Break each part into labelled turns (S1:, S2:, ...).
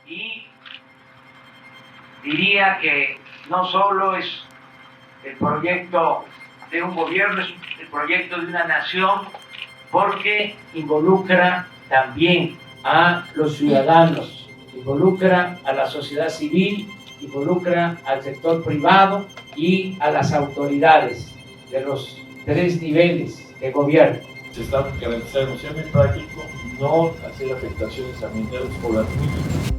S1: y diría que no solo es el proyecto de un gobierno, es el proyecto de una nación, porque involucra también a los ciudadanos, involucra a la sociedad civil, involucra al sector privado y a las autoridades de los 3 niveles de gobierno.
S2: Se está garantizando siempre práctico no hacer afectaciones ambientales poblacionales.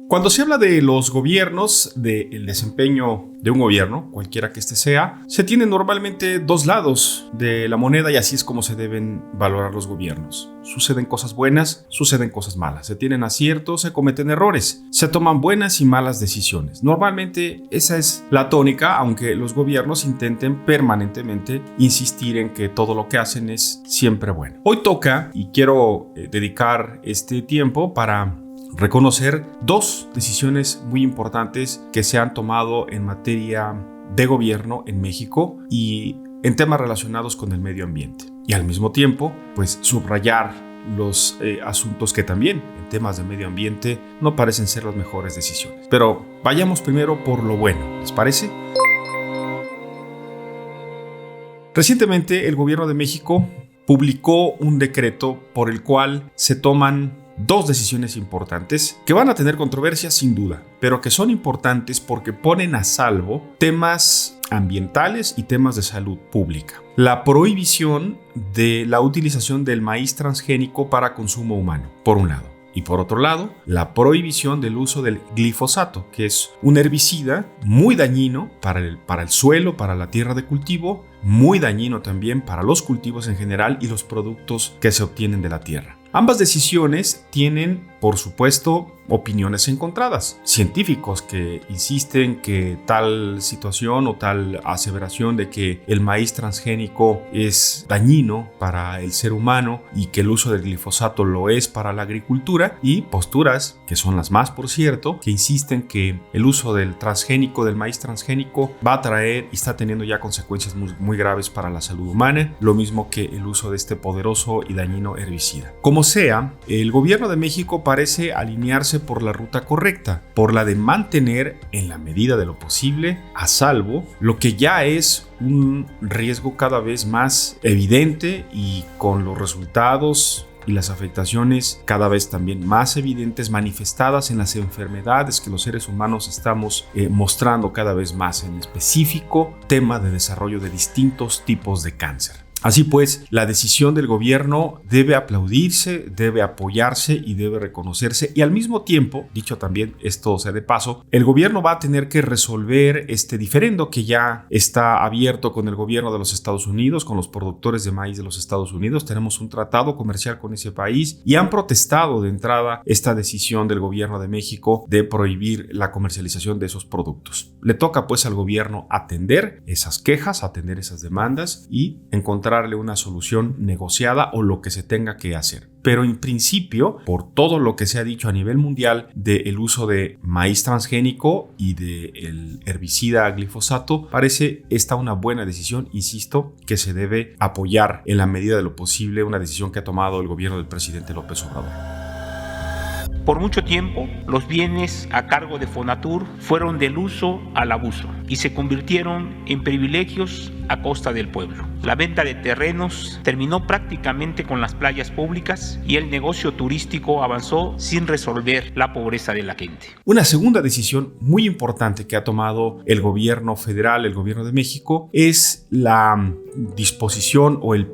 S3: Cuando se habla de los gobiernos, del desempeño de un gobierno, cualquiera que este sea, se tienen normalmente 2 lados de la moneda y así es como se deben valorar los gobiernos. Suceden cosas buenas, suceden cosas malas, se tienen aciertos, se cometen errores, se toman buenas y malas decisiones. Normalmente esa es la tónica, aunque los gobiernos intenten permanentemente insistir en que todo lo que hacen es siempre bueno. Hoy toca, y quiero dedicar este tiempo para reconocer 2 decisiones muy importantes que se han tomado en materia de gobierno en México y en temas relacionados con el medio ambiente. Y al mismo tiempo, pues subrayar los asuntos que también en temas de medio ambiente no parecen ser las mejores decisiones. Pero vayamos primero por lo bueno, ¿les parece? Recientemente el gobierno de México publicó un decreto por el cual se toman 2 decisiones importantes que van a tener controversia sin duda, pero que son importantes porque ponen a salvo temas ambientales y temas de salud pública. La prohibición de la utilización del maíz transgénico para consumo humano, por un lado. Y por otro lado, la prohibición del uso del glifosato, que es un herbicida muy dañino para el suelo, para la tierra de cultivo, muy dañino también para los cultivos en general y los productos que se obtienen de la tierra. Ambas decisiones tienen, por supuesto, opiniones encontradas. Científicos que insisten que tal situación o tal aseveración de que el maíz transgénico es dañino para el ser humano y que el uso del glifosato lo es para la agricultura, y posturas, que son las más por cierto, que insisten que el uso del transgénico, del maíz transgénico, va a traer y está teniendo ya consecuencias muy graves para la salud humana, lo mismo que el uso de este poderoso y dañino herbicida. Como sea, el gobierno de México parece alinearse por la ruta correcta, por la de mantener en la medida de lo posible a salvo lo que ya es un riesgo cada vez más evidente y con los resultados y las afectaciones cada vez también más evidentes manifestadas en las enfermedades que los seres humanos estamos mostrando cada vez más, en específico tema de desarrollo de distintos tipos de cáncer. Así pues, la decisión del gobierno debe aplaudirse, debe apoyarse y debe reconocerse, y al mismo tiempo, dicho también esto sea de paso, el gobierno va a tener que resolver este diferendo que ya está abierto con el gobierno de los Estados Unidos, con los productores de maíz de los Estados Unidos. Tenemos un tratado comercial con ese país y han protestado de entrada esta decisión del gobierno de México de prohibir la comercialización de esos productos. Le toca pues al gobierno atender esas quejas, atender esas demandas y encontrarle una solución negociada o lo que se tenga que hacer. Pero en principio, por todo lo que se ha dicho a nivel mundial del uso de maíz transgénico y del herbicida glifosato, parece esta una buena decisión, insisto, que se debe apoyar en la medida de lo posible, una decisión que ha tomado el gobierno del presidente López Obrador.
S4: Por mucho tiempo, los bienes a cargo de Fonatur fueron del uso al abuso y se convirtieron en privilegios a costa del pueblo. La venta de terrenos terminó prácticamente con las playas públicas y el negocio turístico avanzó sin resolver la pobreza de la gente.
S3: Una segunda decisión muy importante que ha tomado el gobierno federal, el gobierno de México, es la disposición o el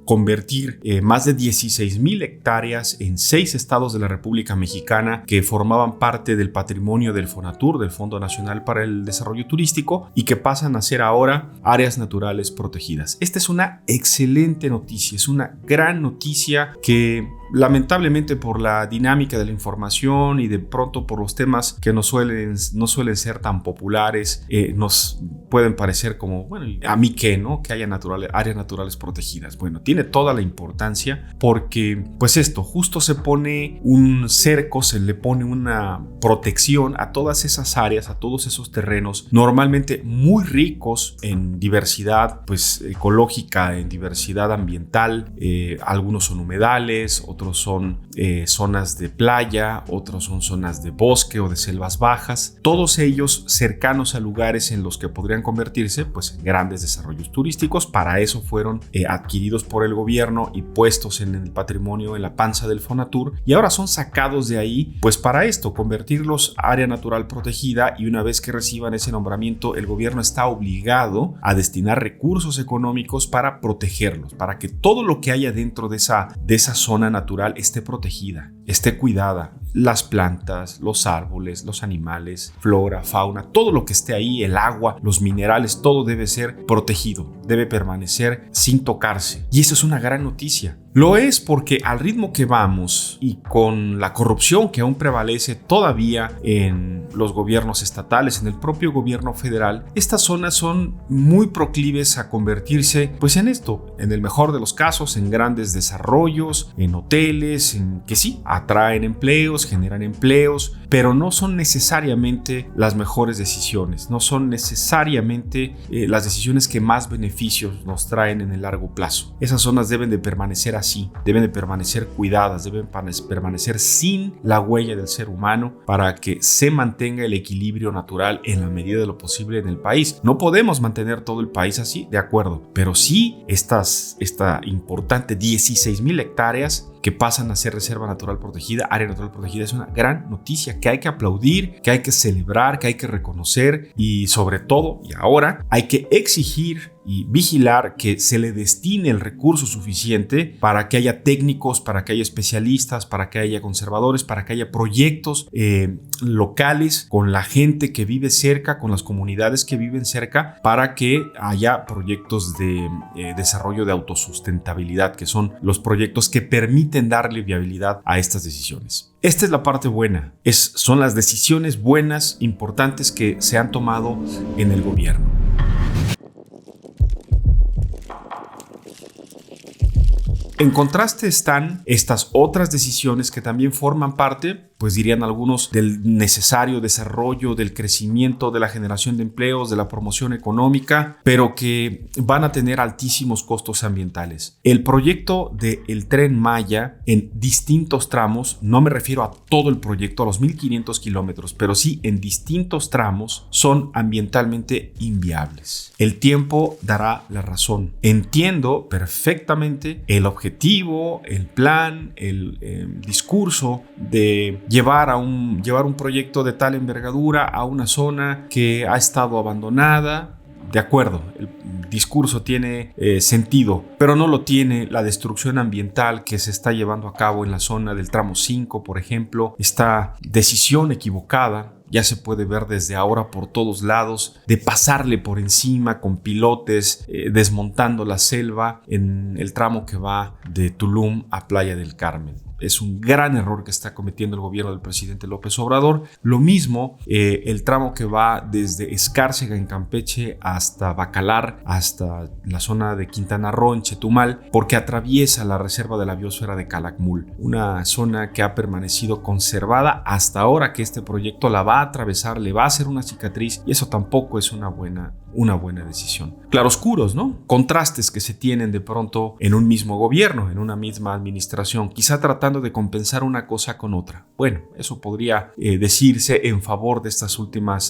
S3: convertir más de 16,000 hectáreas en 6 estados de la República Mexicana que formaban parte del patrimonio del Fonatur, del Fondo Nacional para el Desarrollo Turístico, y que pasan a ser ahora áreas naturales protegidas. Esta es una excelente noticia, es una gran noticia que lamentablemente por la dinámica de la información y de pronto por los temas que no suelen ser tan populares, nos pueden parecer como, bueno, a mí qué, ¿no? Que haya áreas naturales protegidas. Bueno, tiene toda la importancia porque pues esto, justo se pone un cerco, se le pone una protección a todas esas áreas, a todos esos terrenos no normalmente muy ricos en diversidad pues, ecológica, en diversidad ambiental. Algunos son humedales, otros son zonas de playa, otros son zonas de bosque o de selvas bajas, todos ellos cercanos a lugares en los que podrían convertirse pues, en grandes desarrollos turísticos. Para eso fueron adquiridos por el gobierno y puestos en el patrimonio, en la panza del Fonatur, y ahora son sacados de ahí pues para esto, convertirlos a área natural protegida, y una vez que reciban ese nombramiento el gobierno está obligado a destinar recursos económicos para protegerlos, para que todo lo que haya dentro de esa zona natural esté protegida, esté cuidada. Las plantas, los árboles, los animales, flora, fauna, todo lo que esté ahí, el agua, los minerales, todo debe ser protegido, debe permanecer sin tocarse. Y eso es una gran noticia. Lo es porque al ritmo que vamos y con la corrupción que aún prevalece todavía en los gobiernos estatales, en el propio gobierno federal, estas zonas son muy proclives a convertirse pues en esto, en el mejor de los casos, en grandes desarrollos, en hoteles, en que sí, atraen empleos, generan empleos, pero no son necesariamente las mejores decisiones, no son necesariamente las decisiones que más beneficios nos traen en el largo plazo. Esas zonas deben de permanecer así, deben de permanecer cuidadas, deben permanecer sin la huella del ser humano para que se mantenga el equilibrio natural en la medida de lo posible en el país. No podemos mantener todo el país así, de acuerdo, pero sí esta importante 16,000 hectáreas que pasan a ser reserva natural protegida, área natural protegida, es una gran noticia que hay que aplaudir, que hay que celebrar, que hay que reconocer, y sobre todo, y ahora, hay que exigir y vigilar que se le destine el recurso suficiente para que haya técnicos, para que haya especialistas, para que haya conservadores, para que haya proyectos locales con la gente que vive cerca, con las comunidades que viven cerca, para que haya proyectos de desarrollo de autosustentabilidad, que son los proyectos que permiten darle viabilidad a estas decisiones. Esta es la parte buena, son las decisiones buenas, importantes que se han tomado en el gobierno. En contraste están estas otras decisiones que también forman parte, pues dirían algunos, del necesario desarrollo, del crecimiento, de la generación de empleos, de la promoción económica, pero que van a tener altísimos costos ambientales. El proyecto del Tren Maya en distintos tramos, no me refiero a todo el proyecto, a los 1,500 kilómetros, pero sí en distintos tramos, son ambientalmente inviables. El tiempo dará la razón. Entiendo perfectamente el objetivo, el plan, el discurso de llevar un proyecto de tal envergadura a una zona que ha estado abandonada. De acuerdo, el discurso tiene sentido, pero no lo tiene la destrucción ambiental que se está llevando a cabo en la zona del tramo 5, por ejemplo. Esta decisión equivocada ya se puede ver desde ahora por todos lados, de pasarle por encima con pilotes, desmontando la selva en el tramo que va de Tulum a Playa del Carmen. Es un gran error que está cometiendo el gobierno del presidente López Obrador. Lo mismo el tramo que va desde Escárcega en Campeche hasta Bacalar, hasta la zona de Quintana Roo en Chetumal, porque atraviesa la reserva de la biosfera de Calakmul, una zona que ha permanecido conservada hasta ahora, que este proyecto la va a atravesar, le va a hacer una cicatriz, y eso tampoco es una buena decisión. Claroscuros, ¿no? Contrastes que se tienen de pronto en un mismo gobierno, en una misma administración, quizá tratando de compensar una cosa con otra. Bueno, eso podría decirse en favor de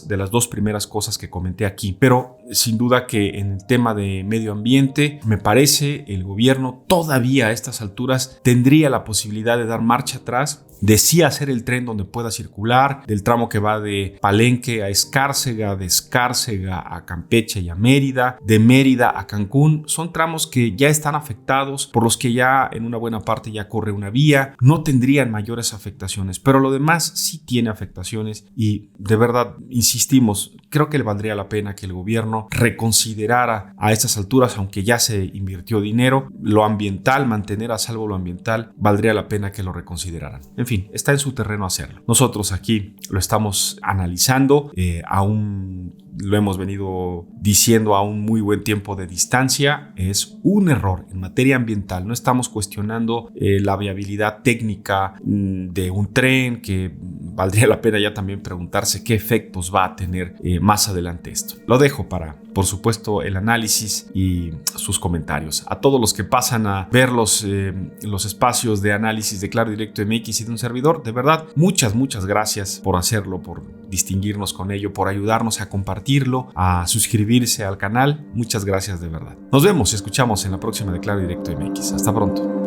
S3: de las dos primeras cosas que comenté aquí, pero sin duda que en el tema de medio ambiente, me parece el gobierno todavía a estas alturas tendría la posibilidad de dar marcha atrás, de sí hacer el tren donde pueda circular, del tramo que va de Palenque a Escárcega, de Escárcega a Campeche y a Mérida, de Mérida a Cancún. Son tramos que ya están afectados, por los que ya en una buena parte ya corre una vía, no tendrían mayores afectaciones, pero lo demás sí tiene afectaciones, y de verdad, insistimos, creo que le valdría la pena que el gobierno reconsiderara a estas alturas, aunque ya se invirtió dinero, lo ambiental, mantener a salvo lo ambiental, valdría la pena que lo reconsideraran. En fin, está en su terreno hacerlo. Nosotros aquí lo estamos analizando, aún lo hemos venido diciendo a un muy buen tiempo de distancia, es un error en materia ambiental. No estamos cuestionando la viabilidad técnica de un tren, que valdría la pena ya también preguntarse qué efectos va a tener más adelante esto. Lo dejo para, por supuesto, el análisis y sus comentarios. A todos los que pasan a ver los espacios de análisis de Claro Directo MX y de un servidor, de verdad, muchas gracias por hacerlo, por distinguirnos con ello, por ayudarnos a compartirlo, a suscribirse al canal. Muchas gracias de verdad. Nos vemos y escuchamos en la próxima de Claro Directo MX. Hasta pronto.